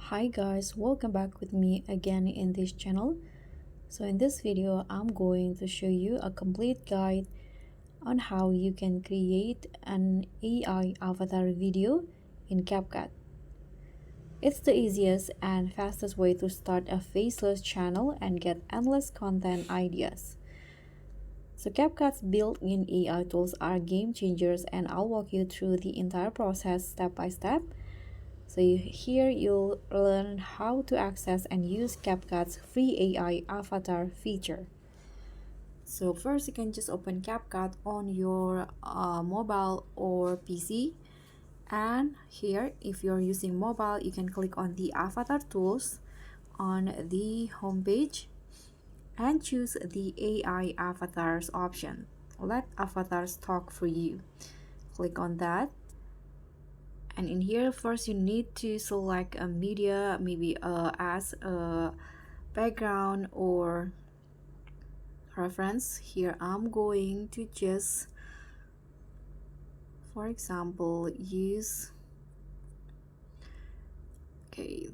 Hi guys, welcome back with me again in this channel. So in this video I'm going to show you a complete guide on how you can create an AI avatar video in CapCut. It's the easiest and fastest way to start a faceless channel and get endless content ideas. So CapCut's built-in AI tools are game changers, and I'll walk you through the entire process step by step. So here you'll learn how to access and use CapCut's free AI avatar feature. So first you can just open CapCut on your mobile or PC, and here if you're using mobile you can click on the avatar tools on the home page and choose the AI avatars option. Let avatars talk for you. Click on that. And in here first you need to select a media, maybe as a background or reference. Here I'm going to just, for example, use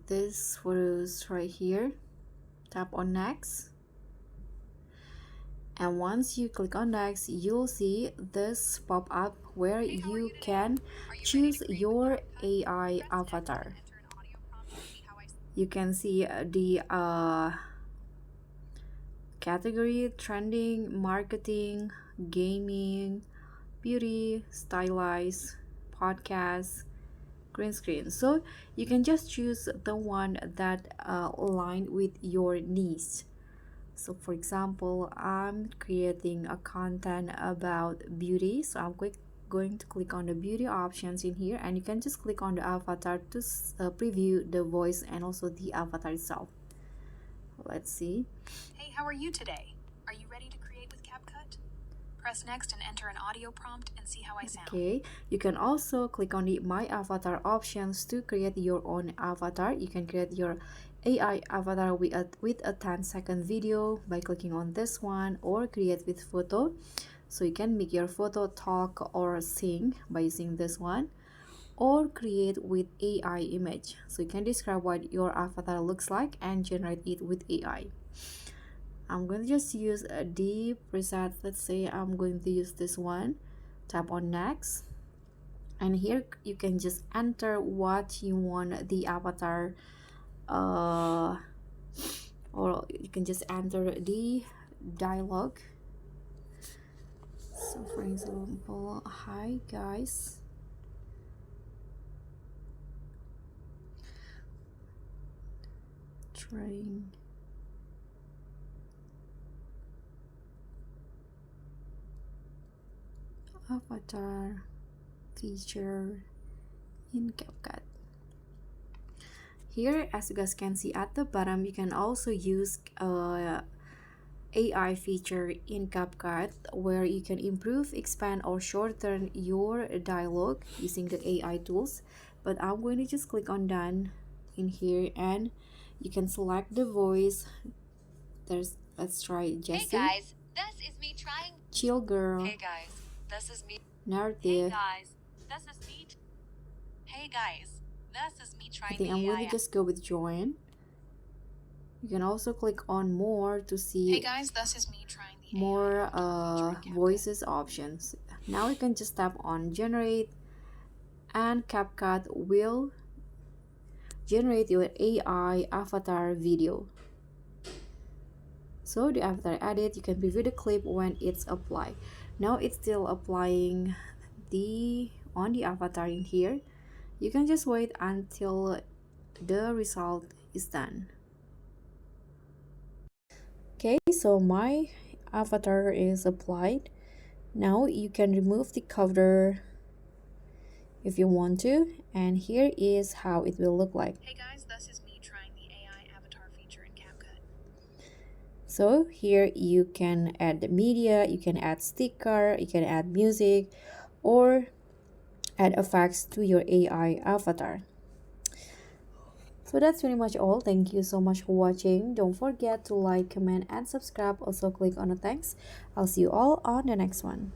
this photos right here. Tap on next, and once you click on next you'll see this pop up where you can choose your AI avatar. You can see the category: trending, marketing, gaming, beauty, stylized, podcast, green screen. So you can just choose the one that align with your needs. So for example, I'm creating a content about beauty, so I'm going to click on the beauty options in here, and you can just click on the avatar to preview the voice and also the avatar itself. Let's see. Hey, how are you today? Are you ready to create with CapCut? Press next and enter an audio prompt and see how I sound. Okay, you can also click on the My Avatar options to create your own avatar. You can create your AI avatar with a 10-second video by clicking on this one, or create with photo. So you can make your photo talk or sing by using this one, or create with AI image. So you can describe what your avatar looks like and generate it with AI. I'm going to just use a deep preset. Let's say I'm going to use this one. Tap on next, and here you can just enter what you want the avatar or you can just enter the dialogue. So for example, hi guys, trying avatar feature in CapCut. Here, as you guys can see at the bottom, you can also use AI feature in CapCut where you can improve, expand, or shorten your dialogue using the AI tools. But I'm going to just click on done in here, and you can select the voice. Let's try Jessie. Hey guys, this is me trying. Chill girl. Hey guys, this is me. Narrative. Hey guys, this is me. Hey guys, this is me I trying think the I'm going AI. to just go with join. You can also click on more to see Hey guys, this is me trying the more AI feature in CapCut. voices options. Now you can just tap on generate, and CapCut will generate your AI avatar video. So the avatar edit, you can preview the clip when it's applied. Now it's still applying on the avatar in here. You can just wait until the result is done. Okay, so my avatar is applied. Now you can remove the cover if you want to, and here is how it will look like. Hey guys, this is me trying the AI avatar feature in CapCut. So here you can add the media, you can add sticker, you can add music, or add effects to your AI avatar. So that's pretty much all. Thank you so much for watching. Don't forget to like, comment, and subscribe. Also click on the thanks. I'll see you all on the next one.